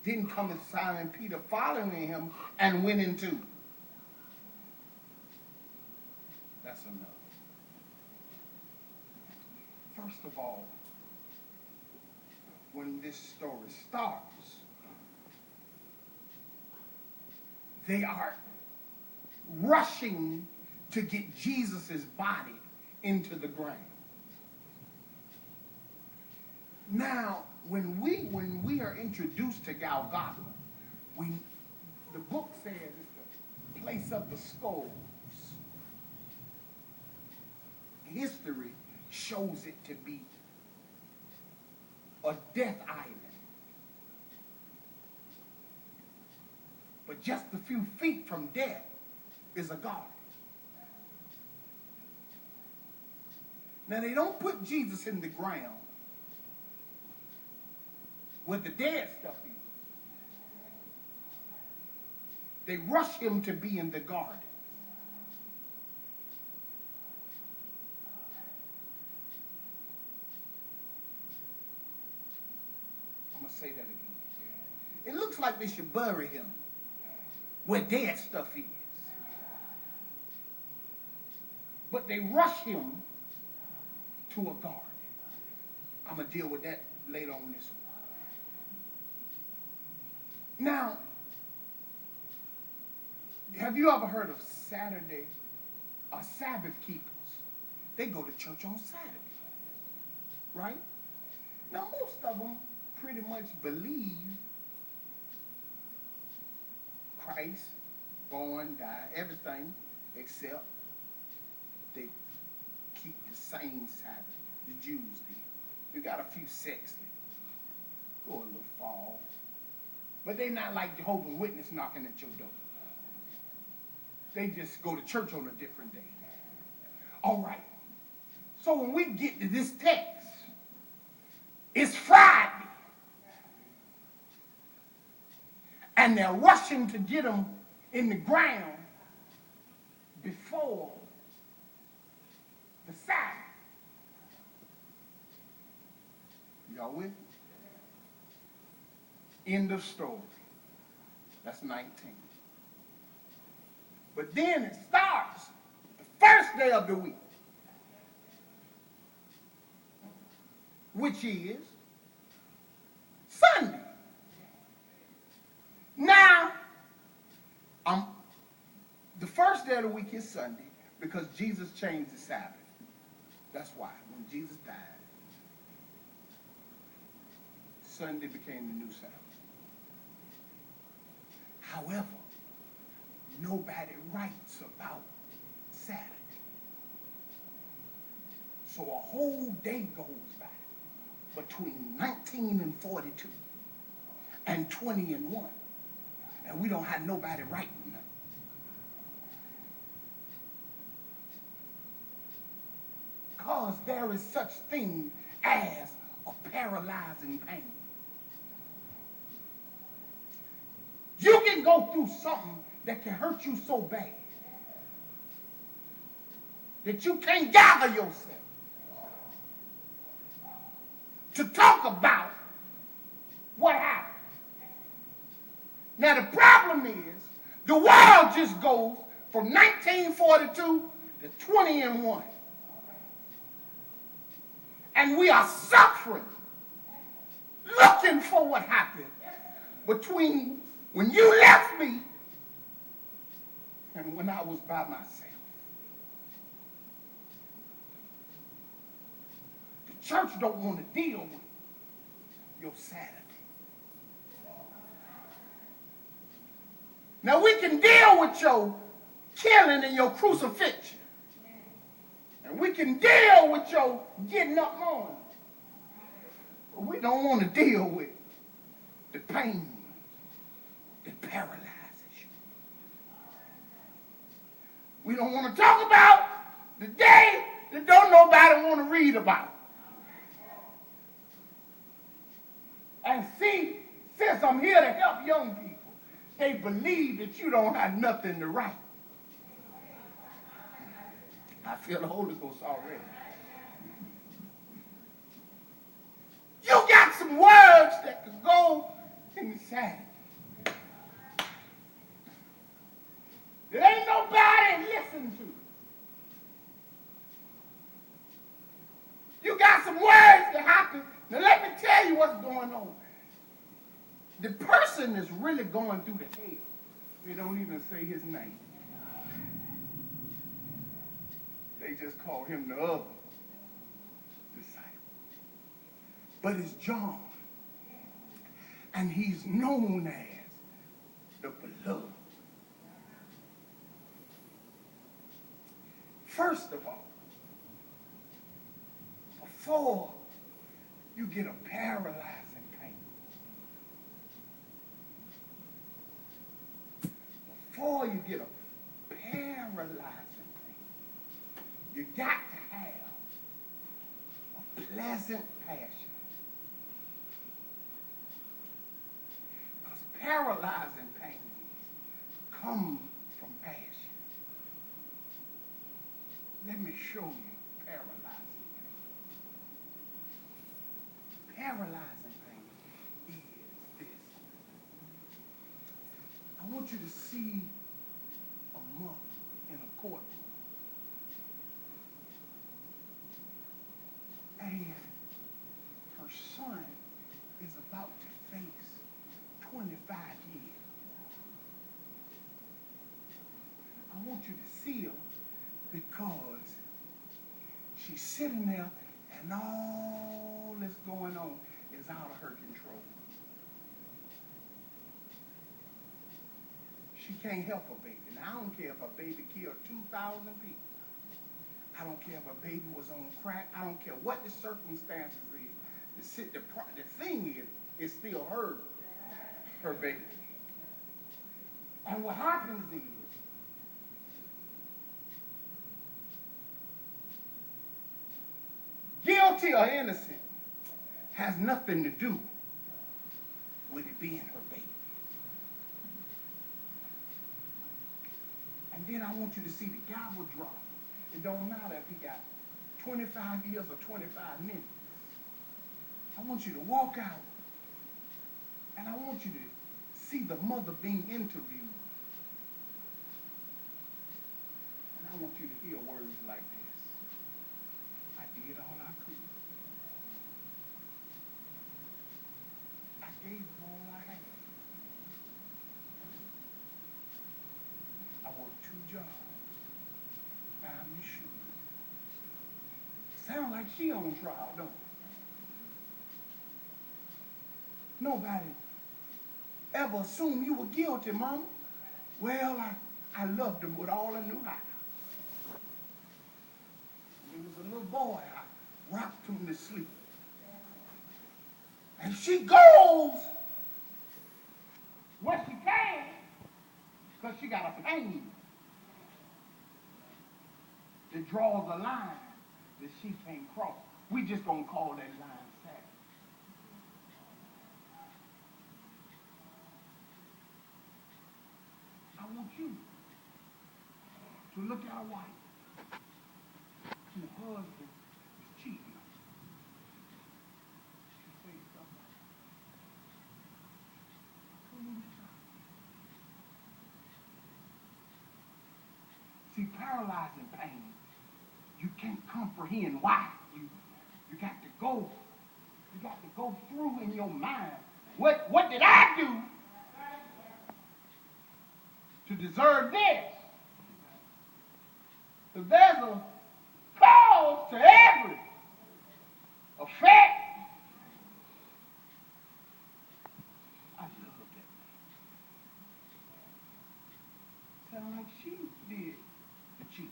Then cometh Simon Peter following him and went into. That's enough. First of all, when this story starts, they are rushing to get Jesus' body into the ground. Now, when we are introduced to Golgotha, the book says it's the place of the skulls. History shows it to be a death island. But just a few feet from death is a garden. Now, they don't put Jesus in the ground where the dead stuff is. They rush him to be in the garden. I'm going to say that again. It looks like they should bury him where dead stuff is. But they rush him to a garden. I'm going to deal with that later on this one. Now, have you ever heard of Sabbath keepers? They go to church on Saturday, right? Now, most of them pretty much believe Christ, born, died, everything, except they keep the same Sabbath the Jews did. You got a few sects that go a little fall. But they're not like Jehovah's Witness knocking at your door. They just go to church on a different day. All right. So when we get to this text, it's Friday. And they're rushing to get him in the ground before the Sabbath. Y'all with me? End of story. That's 19. But then it starts the first day of the week, which is Sunday. Now, the first day of the week is Sunday because Jesus changed the Sabbath. That's why. When Jesus died, Sunday became the new Sabbath. However, nobody writes about Saturday. So a whole day goes by between 19 and 42 and 20 and 1. And we don't have nobody writing nothing. Because there is such thing as a paralyzing pain. You can go through something that can hurt you so bad that you can't gather yourself to talk about what happened. Now the problem is the world just goes from 1942 to 20 and 1. And we are suffering, looking for what happened between when you left me and when I was by myself. The church don't want to deal with your Saturday. Now we can deal with your killing and your crucifixion. And we can deal with your getting up morning. But we don't want to deal with the pain that paralyzes you. We don't want to talk about the day that don't nobody want to read about. And see, since I'm here to help young people, they believe that you don't have nothing to write. I feel the Holy Ghost already. You got some words that could go in the sand. what's going on. The person is really going through the hell. They don't even say his name. They just call him the other disciple. But it's John. And he's known as the beloved. First of all, before you get a paralyzing pain, before you get a paralyzing pain, you got to have a pleasant passion. Because paralyzing pain comes from passion. Let me show you paralyzing pain. Paralyzing pain is this. I want you to see a mother in a courtroom. And her son is about to face 25 years. I want you to see her because she's sitting there and all that's going on is out of her control. She can't help her baby. Now, I don't care if her baby killed 2,000 people. I don't care if her baby was on crack. I don't care what the circumstances is. The thing is, it's still her baby. And what happens is, guilty or innocent has nothing to do with it being her baby. And then I want you to see the gavel drop. It don't matter if he got 25 years or 25 minutes. I want you to walk out and I want you to see the mother being interviewed. And I want you to hear words like this. I did all I could. I gave all I had. I worked 2 jobs. Found me shoes. Sound like she on trial, don't it? Nobody ever assumed you were guilty, Mama. Well, I loved him with all I knew how. He was a little boy. I rocked him to sleep. And she goes what she can because she got a pain that draws a line that she can't cross. We just gonna call that line sad. I want you to look at a wife whose husband is cheating. She says something. See, paralyzing pain, you can't comprehend why. You got to go through in your mind. What did I do to deserve this? Because there's a cause to every effect. I love that. Sound like she did the cheating.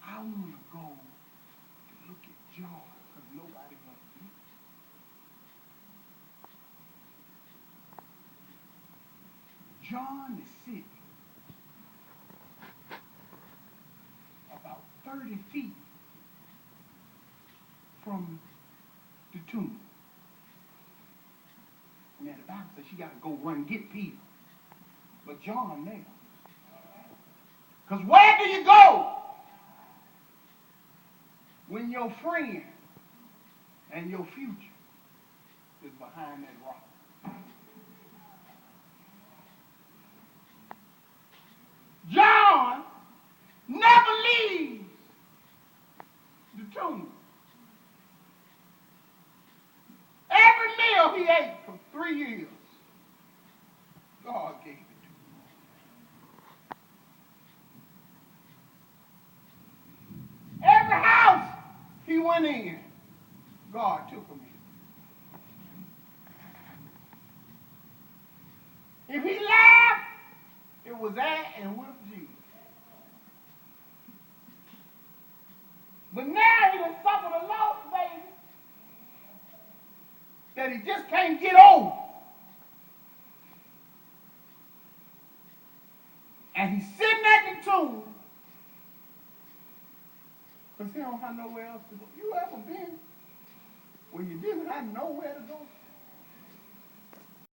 I want to go to look at John because nobody wants to. John is sick about 30 feet from the tomb. And then the Bible says she got to go run and get Peter. But John there. Because where do you go when your friend and your future is behind that rock? John never leaves the tomb. 3 years, God gave it to him. Every house he went in, God took him in. If he laughed, it was at and with Jesus. But now he done suffered a loss, baby, that he just can't get over. And he's sitting at the tomb because he don't have nowhere else to go. You ever been where you didn't have nowhere to go?